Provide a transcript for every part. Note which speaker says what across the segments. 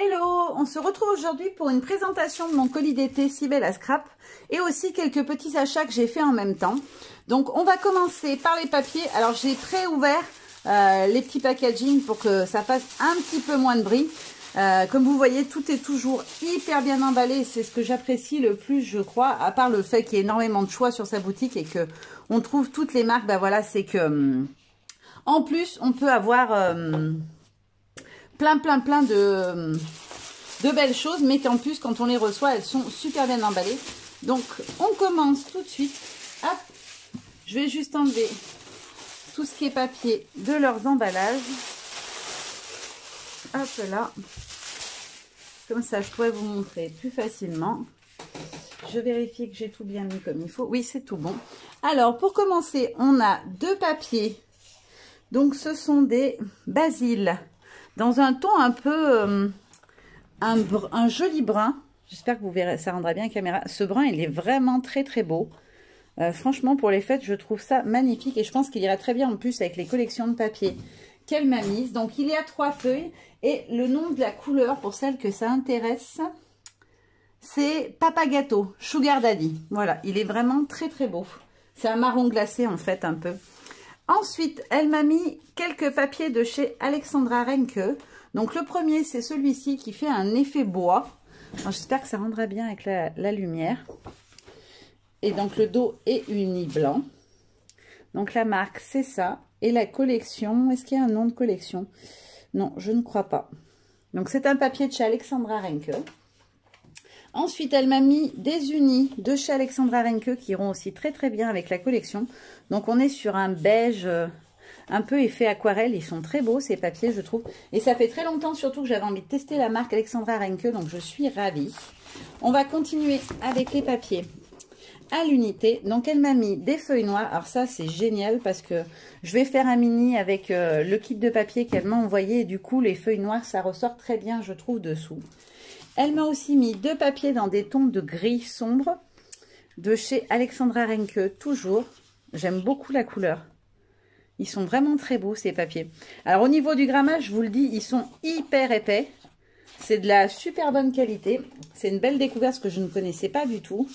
Speaker 1: Hello, on se retrouve aujourd'hui pour une présentation de mon colis d'été si belle à scrap et aussi quelques petits achats que j'ai fait en même temps. Donc on va commencer par les papiers. Alors j'ai préouvert les petits packaging pour que ça fasse un petit peu moins de bruit. Comme vous voyez, tout est toujours hyper bien emballé. C'est ce que j'apprécie le plus, je crois, à part le fait qu'il y ait énormément de choix sur sa boutique et que on trouve toutes les marques. Ben voilà, c'est que en plus on peut avoir plein de belles choses, mais qu'en plus quand on les reçoit elles sont super bien emballées. Donc on commence tout de suite. Hop, je vais juste enlever tout ce qui est papier de leurs emballages. Hop là, comme ça je pourrais vous montrer plus facilement. Je vérifie que j'ai tout bien mis comme il faut. Oui, c'est tout bon. Alors pour commencer, on a deux papiers. Donc ce sont des basiles dans un ton un peu un joli brun. J'espère que vous verrez, ça rendra bien la caméra. Ce brun, il est vraiment très beau. Franchement, pour les fêtes, je trouve ça magnifique. Et je pense qu'il ira très bien en plus avec les collections de papier qu'elle m'a mise. Donc, il y a 3 feuilles. Et le nom de la couleur, pour celles que ça intéresse, c'est Papa Gâteau, Sugar Daddy. Voilà, il est vraiment très beau. C'est un marron glacé, en fait, un peu. Ensuite, elle m'a mis quelques papiers de chez Alexandra Renke. Donc, le premier, c'est celui-ci qui fait un effet bois. J'espère que ça rendra bien avec la lumière. Et donc, le dos est uni blanc. Donc, la marque, c'est ça. Et la collection, est-ce qu'il y a un nom de collection? Non, je ne crois pas. Donc, c'est un papier de chez Alexandra Renke. Ensuite, elle m'a mis des unis de chez Alexandra Renke qui iront aussi très bien avec la collection. Donc, on est sur un beige un peu effet aquarelle. Ils sont très beaux, ces papiers, je trouve. Et ça fait très longtemps, surtout, que j'avais envie de tester la marque Alexandra Renke. Donc, je suis ravie. On va continuer avec les papiers à l'unité. Donc, elle m'a mis des feuilles noires. Alors, ça, c'est génial parce que je vais faire un mini avec le kit de papier qu'elle m'a envoyé. Et du coup, les feuilles noires, ça ressort très bien, je trouve, dessous. Elle m'a aussi mis deux papiers dans des tons de gris sombre de chez Alexandra Renke, toujours. J'aime beaucoup la couleur. Ils sont vraiment très beaux, ces papiers. Alors, au niveau du grammage, je vous le dis, ils sont hyper épais. C'est de la super bonne qualité. C'est une belle découverte, ce que je ne connaissais pas du tout.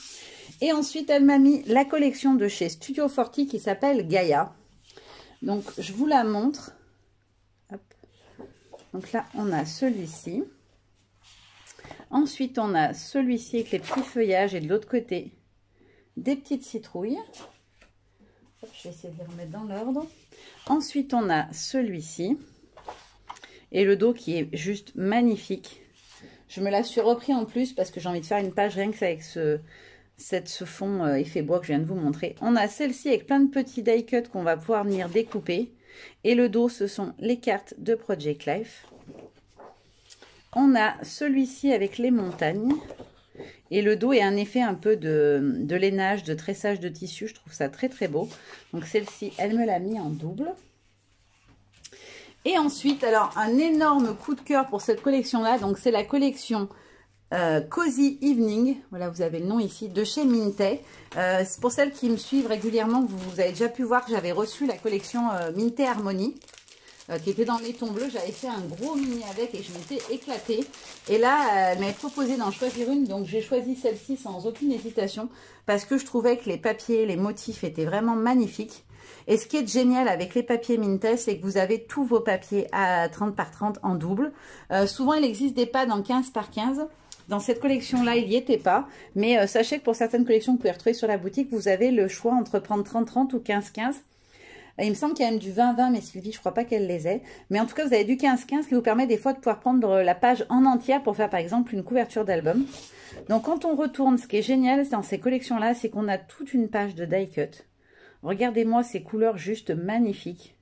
Speaker 1: Et ensuite, elle m'a mis la collection de chez Studio Forti qui s'appelle Gaia. Donc, je vous la montre. Hop. Donc là, on a celui-ci. Ensuite, on a celui-ci avec les petits feuillages et de l'autre côté, des petites citrouilles. Hop, je vais essayer de les remettre dans l'ordre. Ensuite, on a celui-ci et le dos qui est juste magnifique. Je me la suis repris en plus parce que j'ai envie de faire une page rien que avec ce fond effet bois que je viens de vous montrer. On a celle-ci avec plein de petits die cuts qu'on va pouvoir venir découper. Et le dos, ce sont les cartes de Project Life. On a celui-ci avec les montagnes. Et le dos est un effet un peu de lainage, de tressage de tissu. Je trouve ça très beau. Donc celle-ci, elle me l'a mis en double. Et ensuite, alors un énorme coup de cœur pour cette collection-là. Donc c'est la collection Cozy Evening. Voilà, vous avez le nom ici, de chez Minté. C'est pour celles qui me suivent régulièrement, vous avez déjà pu voir que j'avais reçu la collection Minté Harmony. Qui était dans les tons bleus. J'avais fait un gros mini avec et je m'étais éclatée. Et là, elle m'avait proposé d'en choisir une. Donc, j'ai choisi celle-ci sans aucune hésitation parce que je trouvais que les papiers, les motifs étaient vraiment magnifiques. Et ce qui est génial avec les papiers Minté, c'est que vous avez tous vos papiers à 30 par 30 en double. Souvent, il existe des pads en 15 par 15. Dans cette collection-là, il n'y était pas. Mais sachez que pour certaines collections que vous pouvez retrouver sur la boutique, vous avez le choix entre prendre 30-30 ou 15-15. Il me semble qu'il y a même du 20-20, mais Sylvie, je crois pas qu'elle les ait. Mais en tout cas, vous avez du 15-15 qui vous permet des fois de pouvoir prendre la page en entière pour faire par exemple une couverture d'album. Donc quand on retourne, ce qui est génial dans ces collections-là, c'est qu'on a toute une page de die cut. Regardez-moi ces couleurs juste magnifiques.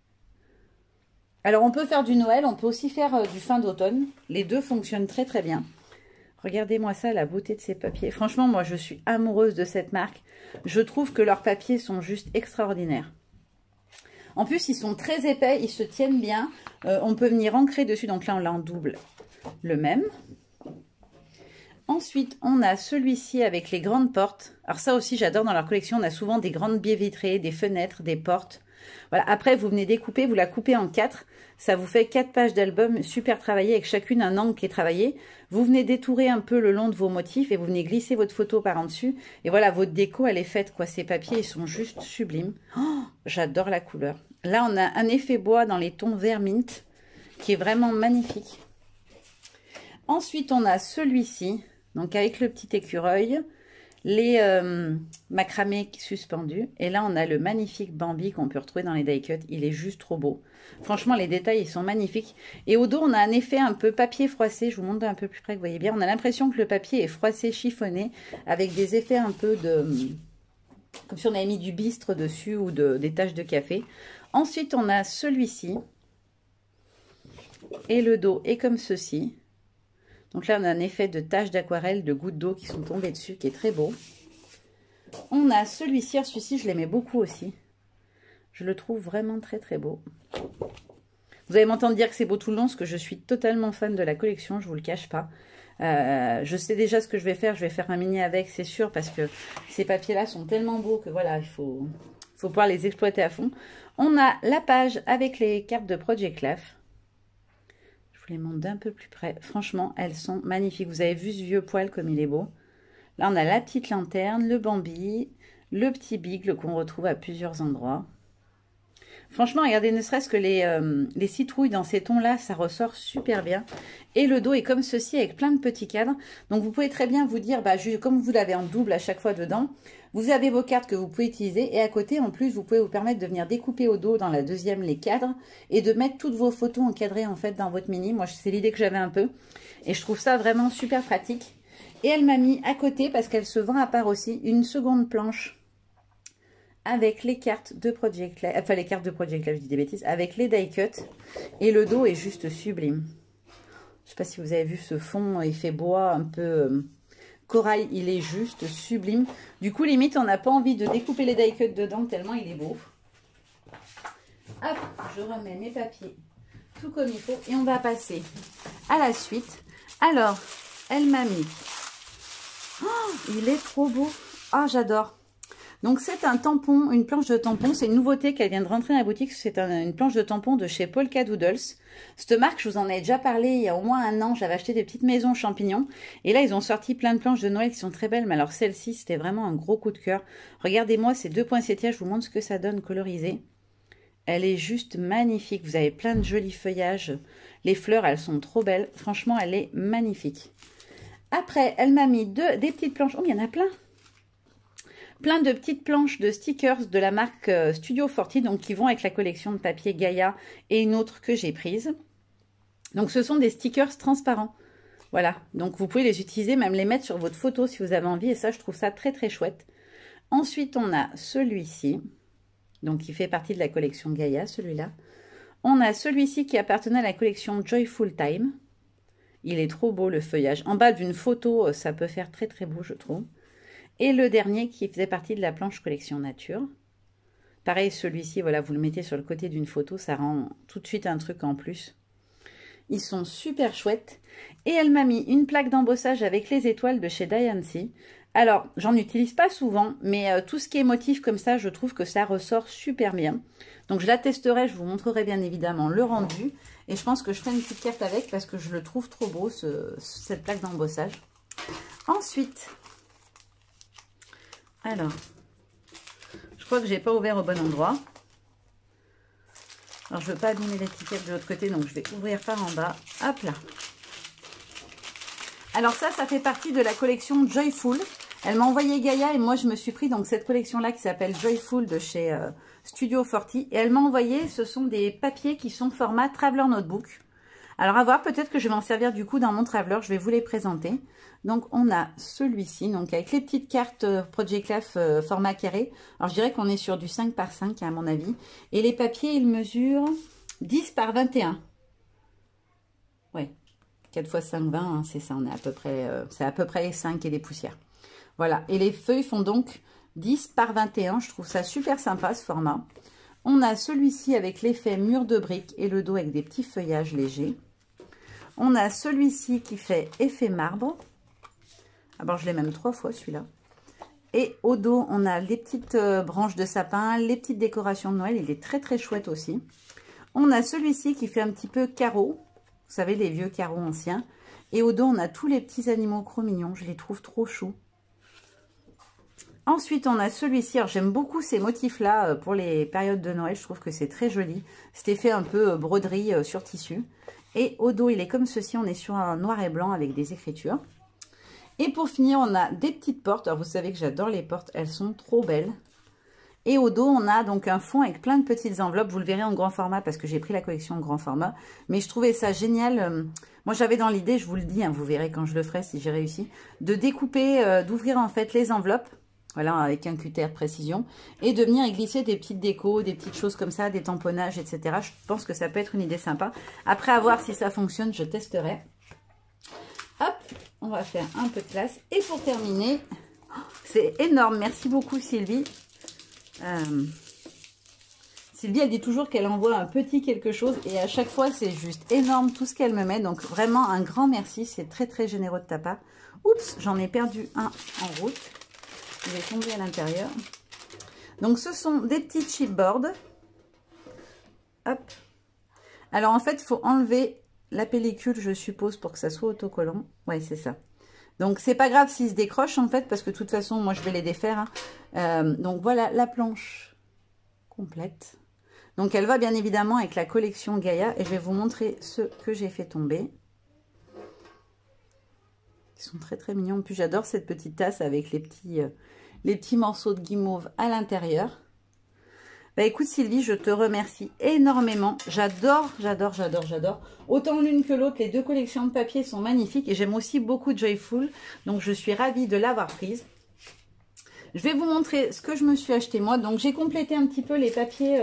Speaker 1: Alors on peut faire du Noël, on peut aussi faire du fin d'automne. Les deux fonctionnent très bien. Regardez-moi ça, la beauté de ces papiers. Franchement, moi je suis amoureuse de cette marque. Je trouve que leurs papiers sont juste extraordinaires. En plus, ils sont très épais, ils se tiennent bien. On peut venir ancrer dessus. Donc là, on l'a en double, le même. Ensuite, on a celui-ci avec les grandes portes. Alors ça aussi, j'adore dans leur collection. On a souvent des grandes baies vitrées, des fenêtres, des portes. Voilà. Après, vous venez découper, vous la coupez en 4. Ça vous fait 4 pages d'album super travaillé avec chacune un angle qui est travaillé. Vous venez détourer un peu le long de vos motifs et vous venez glisser votre photo par en dessus. Et voilà, votre déco, elle est faite, quoi. Ces papiers, ils sont juste sublimes. Oh, j'adore la couleur. Là, on a un effet bois dans les tons vert mint qui est vraiment magnifique. Ensuite, on a celui-ci, donc avec le petit écureuil, les macramés suspendus. Et là, on a le magnifique Bambi qu'on peut retrouver dans les die cut. Il est juste trop beau. Franchement, les détails, ils sont magnifiques. Et au dos, on a un effet un peu papier froissé. Je vous montre un peu plus près, vous voyez bien. On a l'impression que le papier est froissé, chiffonné, avec des effets un peu de... comme si on avait mis du bistre dessus ou des taches de café. Ensuite, on a celui-ci. Et le dos est comme ceci. Donc là, on a un effet de taches d'aquarelle, de gouttes d'eau qui sont tombées dessus, qui est très beau. On a celui-ci, celui-ci, je l'aimais beaucoup aussi. Je le trouve vraiment très très beau. Vous allez m'entendre dire que c'est beau tout le long, parce que je suis totalement fan de la collection, je ne vous le cache pas. Je sais déjà ce que je vais faire un mini avec, c'est sûr, parce que ces papiers-là sont tellement beaux que voilà, il faut pouvoir les exploiter à fond. On a la page avec les cartes de Project Clef. Je vous les montre d'un peu plus près. Franchement, elles sont magnifiques. Vous avez vu ce vieux poil comme il est beau. Là, on a la petite lanterne, le Bambi, le petit bigle qu'on retrouve à plusieurs endroits. Franchement, regardez, ne serait-ce que les citrouilles dans ces tons-là, ça ressort super bien. Et le dos est comme ceci, avec plein de petits cadres. Donc, vous pouvez très bien vous dire, bah, comme vous l'avez en double à chaque fois dedans, vous avez vos cartes que vous pouvez utiliser. Et à côté, en plus, vous pouvez vous permettre de venir découper au dos dans la deuxième les cadres et de mettre toutes vos photos encadrées, en fait, dans votre mini. Moi, c'est l'idée que j'avais un peu. Et je trouve ça vraiment super pratique. Et elle m'a mis à côté, parce qu'elle se vend à part aussi, une seconde planche avec les cartes de Project Clef, enfin les cartes de Project Clef, je dis des bêtises, avec les die cut. Et le dos est juste sublime. Je ne sais pas si vous avez vu ce fond effet bois un peu corail, il est juste sublime. Du coup, limite, on n'a pas envie de découper les die cut dedans tellement il est beau. Hop, je remets mes papiers tout comme il faut et on va passer à la suite. Alors, elle m'a mis... Oh, il est trop beau. Ah, j'adore. Donc, c'est un tampon, une planche de tampon. C'est une nouveauté qu'elle vient de rentrer dans la boutique. C'est une planche de tampon de chez Polka Doodles. Cette marque, je vous en ai déjà parlé il y a au moins un an. J'avais acheté des petites maisons champignons. Et là, ils ont sorti plein de planches de Noël qui sont très belles. Mais alors, celle-ci, c'était vraiment un gros coup de cœur. Regardez-moi ces deux poinsettias. Je vous montre ce que ça donne colorisé. Elle est juste magnifique. Vous avez plein de jolis feuillages. Les fleurs, elles sont trop belles. Franchement, elle est magnifique. Après, elle m'a mis des petites planches. Oh, il y en a plein. Plein de petites planches de stickers de la marque Studio 40, donc qui vont avec la collection de papier Gaïa et une autre que j'ai prise. Donc ce sont des stickers transparents. Voilà, donc vous pouvez les utiliser, même les mettre sur votre photo si vous avez envie, et ça je trouve ça très très chouette. Ensuite on a celui-ci, donc qui fait partie de la collection Gaïa, celui-là. On a celui-ci qui appartenait à la collection Joyful Time. Il est trop beau le feuillage. En bas d'une photo, ça peut faire très très beau je trouve. Et le dernier qui faisait partie de la planche collection nature. Pareil, celui-ci, voilà, vous le mettez sur le côté d'une photo, ça rend tout de suite un truc en plus. Ils sont super chouettes. Et elle m'a mis une plaque d'embossage avec les étoiles de chez Diancie. Alors, j'en utilise pas souvent, mais tout ce qui est motif comme ça, je trouve que ça ressort super bien. Donc, je la testerai, je vous montrerai bien évidemment le rendu. Et je pense que je ferai une petite carte avec parce que je le trouve trop beau, cette plaque d'embossage. Ensuite... Alors, je crois que j'ai pas ouvert au bon endroit. Alors, je veux pas abîmer l'étiquette de l'autre côté, donc je vais ouvrir par en bas. Hop là. Alors ça fait partie de la collection Joyful. Elle m'a envoyé Gaïa et moi, je me suis pris donc cette collection-là qui s'appelle Joyful de chez Studio 40. Et elle m'a envoyé, ce sont des papiers qui sont format Traveler Notebook. Alors, à voir, peut-être que je vais m'en servir du coup dans mon Traveler. Je vais vous les présenter. Donc, on a celui-ci, donc avec les petites cartes Project Clef format carré. Alors, je dirais qu'on est sur du 5 par 5 à mon avis. Et les papiers, ils mesurent 10 par 21. Ouais, 4 x 5, 20, hein, c'est ça. On est à peu près, c'est à peu près 5 et des poussières. Voilà, et les feuilles font donc 10 par 21. Je trouve ça super sympa, ce format. On a celui-ci avec l'effet mur de briques et le dos avec des petits feuillages légers. On a celui-ci qui fait effet marbre. Alors, je l'ai même 3 fois, celui-là. Et au dos, on a les petites branches de sapin, les petites décorations de Noël. Il est très, très chouette aussi. On a celui-ci qui fait un petit peu carreau. Vous savez, les vieux carreaux anciens. Et au dos, on a tous les petits animaux mignons. Je les trouve trop choux. Ensuite, on a celui-ci. Alors, j'aime beaucoup ces motifs-là pour les périodes de Noël. Je trouve que c'est très joli. Cet effet un peu broderie sur tissu. Et au dos, il est comme ceci. On est sur un noir et blanc avec des écritures. Et pour finir, on a des petites portes. Alors, vous savez que j'adore les portes. Elles sont trop belles. Et au dos, on a donc un fond avec plein de petites enveloppes. Vous le verrez en grand format parce que j'ai pris la collection en grand format. Mais je trouvais ça génial. Moi, j'avais dans l'idée, je vous le dis, hein, vous verrez quand je le ferai si j'ai réussi, de découper, d'ouvrir en fait les enveloppes. Voilà, avec un cutter précision. Et de venir y glisser des petites décos, des petites choses comme ça, des tamponnages, etc. Je pense que ça peut être une idée sympa. Après, à voir si ça fonctionne, je testerai. Hop, on va faire un peu de place. Et pour terminer, c'est énorme. Merci beaucoup, Sylvie. Sylvie, elle dit toujours qu'elle envoie un petit quelque chose. Et à chaque fois, c'est juste énorme tout ce qu'elle me met. Donc, vraiment, un grand merci. C'est très, très généreux de ta part. Oups, j'en ai perdu un en route. Il est tombé à l'intérieur. Donc, ce sont des petits chipboards. Hop. Alors, en fait, il faut enlever la pellicule, je suppose, pour que ça soit autocollant. Oui, c'est ça. Donc, c'est pas grave s'ils se décrochent, en fait, parce que de toute façon, moi, je vais les défaire. Hein. Donc, voilà la planche complète. Donc, elle va bien évidemment avec la collection Gaïa. Et je vais vous montrer ceux que j'ai fait tomber. Ils sont très, très mignons. En plus, j'adore cette petite tasse avec les petits morceaux de guimauve à l'intérieur. Bah écoute Sylvie, je te remercie énormément. J'adore, j'adore, j'adore, j'adore. Autant l'une que l'autre, les deux collections de papier sont magnifiques. Et j'aime aussi beaucoup Joyful. Donc je suis ravie de l'avoir prise. Je vais vous montrer ce que je me suis acheté moi. Donc j'ai complété un petit peu les papiers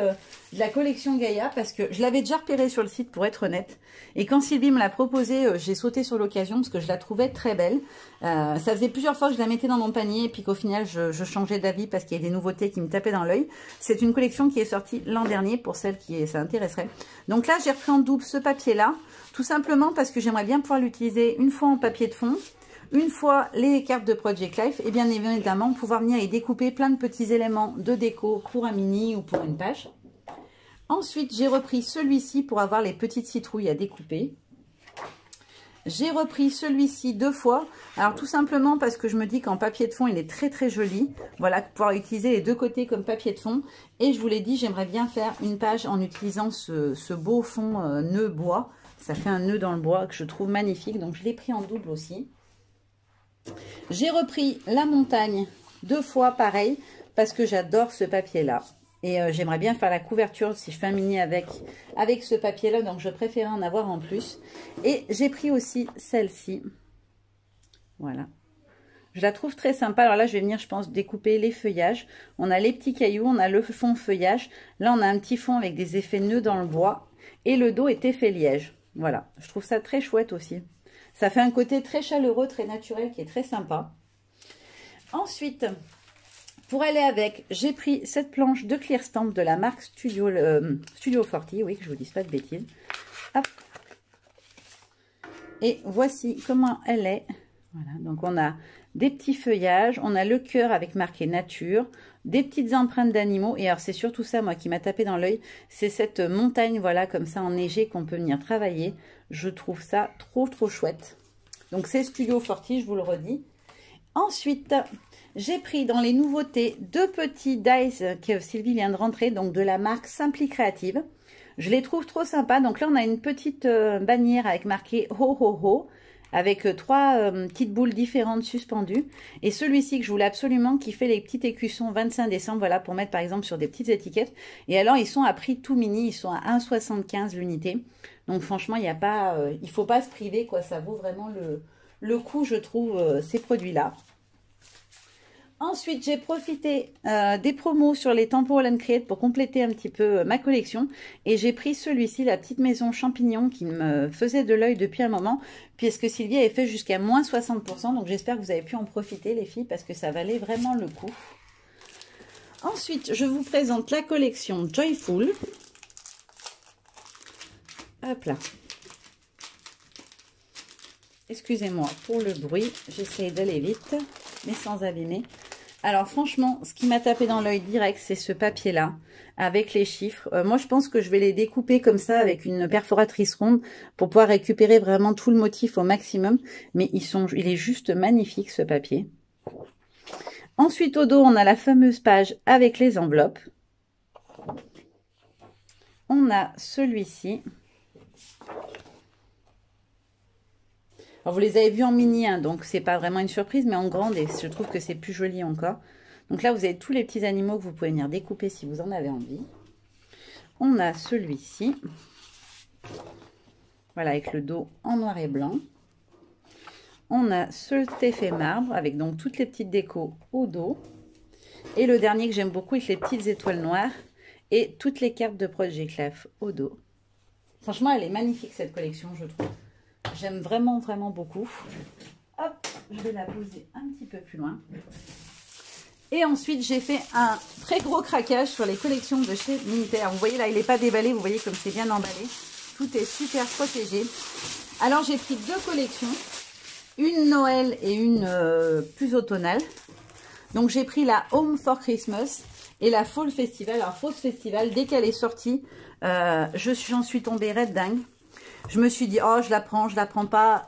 Speaker 1: de la collection Gaïa parce que je l'avais déjà repéré sur le site pour être honnête. Et quand Sylvie me l'a proposé, j'ai sauté sur l'occasion parce que je la trouvais très belle. Ça faisait plusieurs fois que je la mettais dans mon panier et puis qu'au final je changeais d'avis parce qu'il y a des nouveautés qui me tapaient dans l'œil. C'est une collection qui est sortie l'an dernier pour celles qui ça intéresserait. Donc là j'ai repris en double ce papier là, tout simplement parce que j'aimerais bien pouvoir l'utiliser une fois en papier de fond. Une fois les cartes de Project Life et bien évidemment pouvoir venir y découper plein de petits éléments de déco pour un mini ou pour une page. Ensuite, j'ai repris celui-ci pour avoir les petites citrouilles à découper. J'ai repris celui-ci 2 fois. Alors tout simplement parce que je me dis qu'en papier de fond, il est très très joli. Voilà, pouvoir utiliser les deux côtés comme papier de fond. Et je vous l'ai dit, j'aimerais bien faire une page en utilisant ce beau fond nœud bois. Ça fait un nœud dans le bois que je trouve magnifique. Donc je l'ai pris en double aussi. J'ai repris la montagne 2 fois pareil parce que j'adore ce papier là et j'aimerais bien faire la couverture si je fais un mini avec ce papier là, donc je préférais en avoir en plus. Et j'ai pris aussi celle-ci, voilà, je la trouve très sympa. Alors là je vais venir, je pense, découper les feuillages. On a les petits cailloux, on a le fond feuillage, là on a un petit fond avec des effets nœuds dans le bois et le dos est effet liège. Voilà, je trouve ça très chouette aussi. Ça fait un côté très chaleureux, très naturel, qui est très sympa. Ensuite, pour aller avec, j'ai pris cette planche de clear stamp de la marque Studio 40. Oui, que je vous dise pas de bêtises. Hop. Et voici comment elle est. Voilà, donc on a des petits feuillages, on a le cœur avec marqué nature, des petites empreintes d'animaux. Et alors c'est surtout ça, moi, qui m'a tapé dans l'œil. C'est cette montagne, voilà, comme ça, enneigée qu'on peut venir travailler. Je trouve ça trop, trop chouette. Donc, c'est Studio 40, je vous le redis. Ensuite, j'ai pris dans les nouveautés 2 petits dies que Sylvie vient de rentrer, donc de la marque Simply Creative. Je les trouve trop sympas. Donc là, on a une petite bannière avec marqué Ho Ho Ho, avec 3 petites boules différentes suspendues. Et celui-ci que je voulais absolument, qui fait les petits écussons 25 décembre, voilà, pour mettre par exemple sur des petites étiquettes. Et alors, ils sont à prix tout mini, ils sont à 1,75 l'unité. Donc franchement, il ne faut pas se priver, quoi. Ça vaut vraiment le coup, je trouve, ces produits-là. Ensuite, j'ai profité des promos sur les tampons All & Create pour compléter un petit peu ma collection. Et j'ai pris celui-ci, la petite maison champignon, qui me faisait de l'œil depuis un moment, puisque Sylvie avait fait jusqu'à moins 60%. Donc j'espère que vous avez pu en profiter, les filles, parce que ça valait vraiment le coup. Ensuite, je vous présente la collection Joyful. Hop là. Excusez-moi pour le bruit, j'essaie d'aller vite, mais sans abîmer. Alors franchement, ce qui m'a tapé dans l'œil direct, c'est ce papier-là, avec les chiffres. Moi, je pense que je vais les découper comme ça, avec une perforatrice ronde, pour pouvoir récupérer vraiment tout le motif au maximum. Mais il est juste magnifique, ce papier. Ensuite, au dos, on a la fameuse page avec les enveloppes. On a celui-ci. Alors, vous les avez vus en mini, hein, donc c'est pas vraiment une surprise, mais en grande, et je trouve que c'est plus joli encore. Donc là, vous avez tous les petits animaux que vous pouvez venir découper si vous en avez envie. On a celui-ci. Voilà, avec le dos en noir et blanc. On a ce effet marbre, avec donc toutes les petites décos au dos. Et le dernier que j'aime beaucoup, avec les petites étoiles noires et toutes les cartes de Project Life au dos. Franchement, elle est magnifique, cette collection, je trouve. J'aime vraiment, vraiment beaucoup. Hop, je vais la poser un petit peu plus loin. Et ensuite, j'ai fait un très gros craquage sur les collections de chez Minter. Vous voyez là, il n'est pas déballé. Vous voyez comme c'est bien emballé. Tout est super protégé. Alors, j'ai pris deux collections. Une Noël et une plus automnale. Donc, j'ai pris la Home for Christmas et la Fall Festival. Alors, Fall Festival, dès qu'elle est sortie, j'en suis tombée red dingue. Je me suis dit, oh, je la prends pas.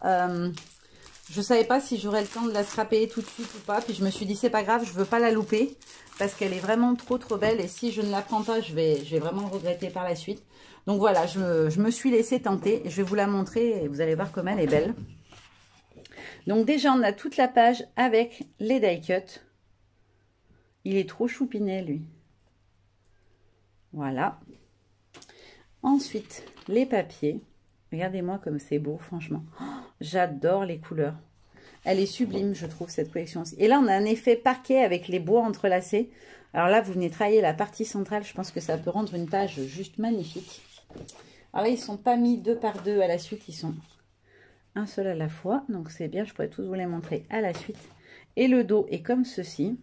Speaker 1: Je ne savais pas si j'aurais le temps de la scraper tout de suite ou pas. Puis je me suis dit, c'est pas grave, je ne veux pas la louper. Parce qu'elle est vraiment trop belle. Et si je ne la prends pas, je vais vraiment le regretter par la suite. Donc voilà, je me suis laissée tenter. Je vais vous la montrer et vous allez voir comme elle est belle. Donc déjà, on a toute la page avec les die cuts. Il est trop choupinet, lui. Voilà. Ensuite, les papiers. Regardez-moi comme c'est beau, franchement. Oh, j'adore les couleurs. Elle est sublime, je trouve, cette collection aussi. Et là, on a un effet parquet avec les bois entrelacés. Alors là, vous venez travailler la partie centrale. Je pense que ça peut rendre une page juste magnifique. Alors là, ils ne sont pas mis deux par deux à la suite. Ils sont un seul à la fois. Donc, c'est bien. Je pourrais tous vous les montrer à la suite. Et le dos est comme ceci.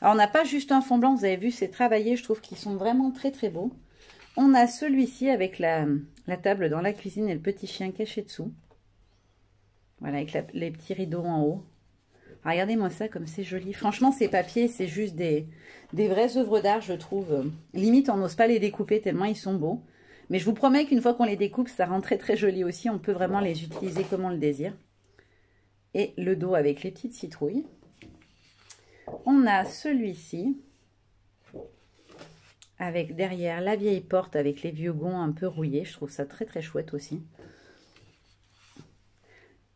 Speaker 1: Alors, on n'a pas juste un fond blanc. Vous avez vu, c'est travaillé. Je trouve qu'ils sont vraiment très, très beaux. On a celui-ci avec la table dans la cuisine et le petit chien caché dessous. Voilà, avec les petits rideaux en haut. Regardez-moi ça, comme c'est joli. Franchement, ces papiers, c'est juste des vraies œuvres d'art, je trouve. Limite, on n'ose pas les découper tellement ils sont beaux. Mais je vous promets qu'une fois qu'on les découpe, ça rend très très joli aussi. On peut vraiment les utiliser comme on le désire. Et le dos avec les petites citrouilles. On a celui-ci. Avec derrière la vieille porte avec les vieux gonds un peu rouillés. Je trouve ça très très chouette aussi.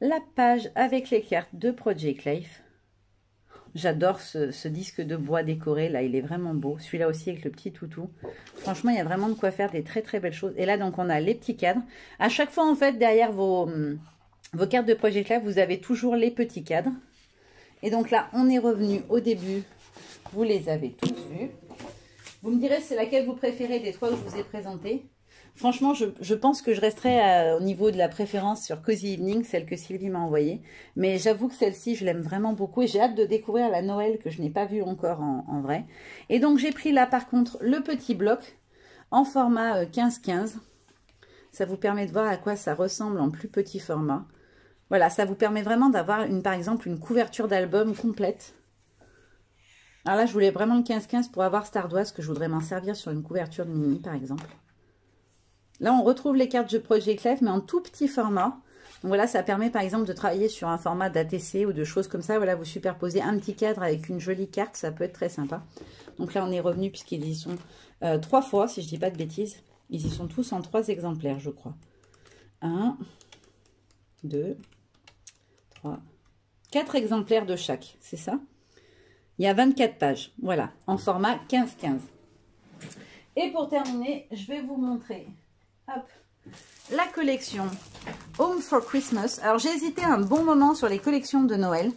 Speaker 1: La page avec les cartes de Project Life. J'adore ce disque de bois décoré. Là, il est vraiment beau. Celui-là aussi avec le petit toutou. Franchement, il y a vraiment de quoi faire des très très belles choses. Et là, donc, on a les petits cadres. À chaque fois, en fait, derrière vos cartes de Project Life, vous avez toujours les petits cadres. Et donc là, on est revenu au début. Vous les avez tous vus. Vous me direz, c'est laquelle vous préférez des trois que je vous ai présentés. Franchement, je pense que je resterai au niveau de la préférence sur Cozy Evening, celle que Sylvie m'a envoyée. Mais j'avoue que celle-ci, je l'aime vraiment beaucoup. Et j'ai hâte de découvrir la Noël que je n'ai pas vue encore en vrai. Et donc, j'ai pris là, par contre, le petit bloc en format 15-15. Ça vous permet de voir à quoi ça ressemble en plus petit format. Voilà, ça vous permet vraiment d'avoir, par exemple, une couverture d'album complète. Alors là, je voulais vraiment le 15-15 pour avoir Stardoise, que je voudrais m'en servir sur une couverture de mini, par exemple. Là, on retrouve les cartes de Project Life, mais en tout petit format. Donc voilà, ça permet, par exemple, de travailler sur un format d'ATC ou de choses comme ça. Voilà, vous superposez un petit cadre avec une jolie carte, ça peut être très sympa. Donc là, on est revenu, puisqu'ils y sont 3 fois, si je ne dis pas de bêtises. Ils y sont tous en 3 exemplaires, je crois. 1, 2, 3, 4 exemplaires de chaque, c'est ça ? Il y a 24 pages, voilà, en format 15-15. Et pour terminer, je vais vous montrer hop, la collection Home for Christmas. Alors, j'ai hésité un bon moment sur les collections de Noël.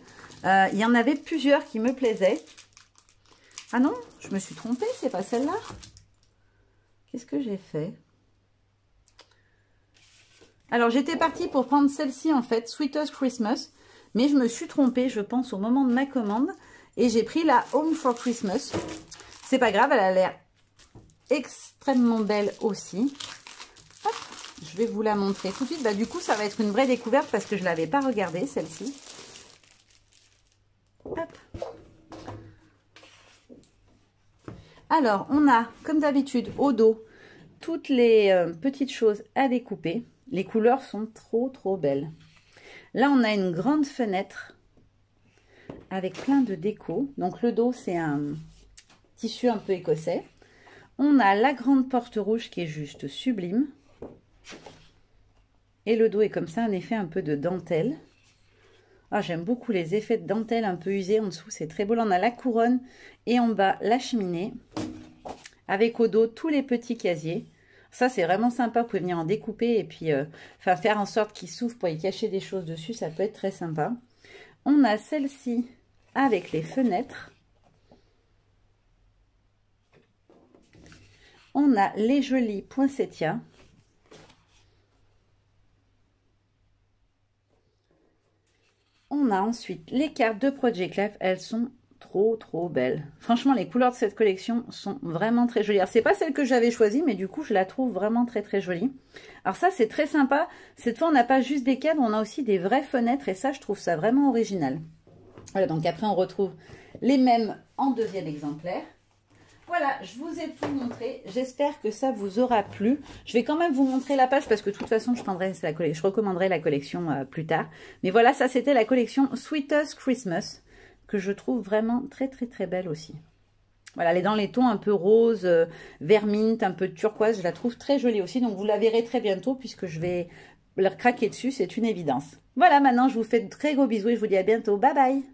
Speaker 1: Il y en avait plusieurs qui me plaisaient. Ah non, je me suis trompée, c'est pas celle-là. Qu'est-ce que j'ai fait? Alors, j'étais partie pour prendre celle-ci, en fait, Sweetest Christmas. Mais je me suis trompée, je pense, au moment de ma commande. Et j'ai pris la Home for Christmas. C'est pas grave, elle a l'air extrêmement belle aussi. Hop, je vais vous la montrer tout de suite. Bah, du coup, ça va être une vraie découverte parce que je ne l'avais pas regardée, celle-ci. Hop. Alors, on a, comme d'habitude, au dos, toutes les petites choses à découper. Les couleurs sont trop belles. Là, on a une grande fenêtre avec plein de déco. Donc, le dos, c'est un tissu un peu écossais. On a la grande porte rouge qui est juste sublime. Et le dos est comme ça, un effet un peu de dentelle. Ah, j'aime beaucoup les effets de dentelle un peu usés en dessous, c'est très beau. Là, on a la couronne et en bas, la cheminée. Avec au dos, tous les petits casiers. Ça, c'est vraiment sympa. Vous pouvez venir en découper et puis faire en sorte qu'il s'ouvre pour y cacher des choses dessus. Ça peut être très sympa. On a celle-ci avec les fenêtres. On a les jolis poinsettias. On a ensuite les cartes de Project Life. Elles sont trop belles. Franchement, les couleurs de cette collection sont vraiment très jolies. Alors, c'est pas celle que j'avais choisie, mais du coup, je la trouve vraiment très jolie. Alors ça, c'est très sympa. Cette fois, on n'a pas juste des cadres, on a aussi des vraies fenêtres. Et ça, je trouve ça vraiment original. Voilà, donc après, on retrouve les mêmes en deuxième exemplaire. Voilà, je vous ai tout montré. J'espère que ça vous aura plu. Je vais quand même vous montrer la page parce que de toute façon, je recommanderai la collection plus tard. Mais voilà, ça c'était la collection Sweetest Christmas que je trouve vraiment très belle aussi. Voilà, elle est dans les tons un peu rose, vert mint, un peu turquoise. Je la trouve très jolie aussi. Donc vous la verrez très bientôt puisque je vais leur craquer dessus. C'est une évidence. Voilà, maintenant je vous fais de très gros bisous et je vous dis à bientôt. Bye bye!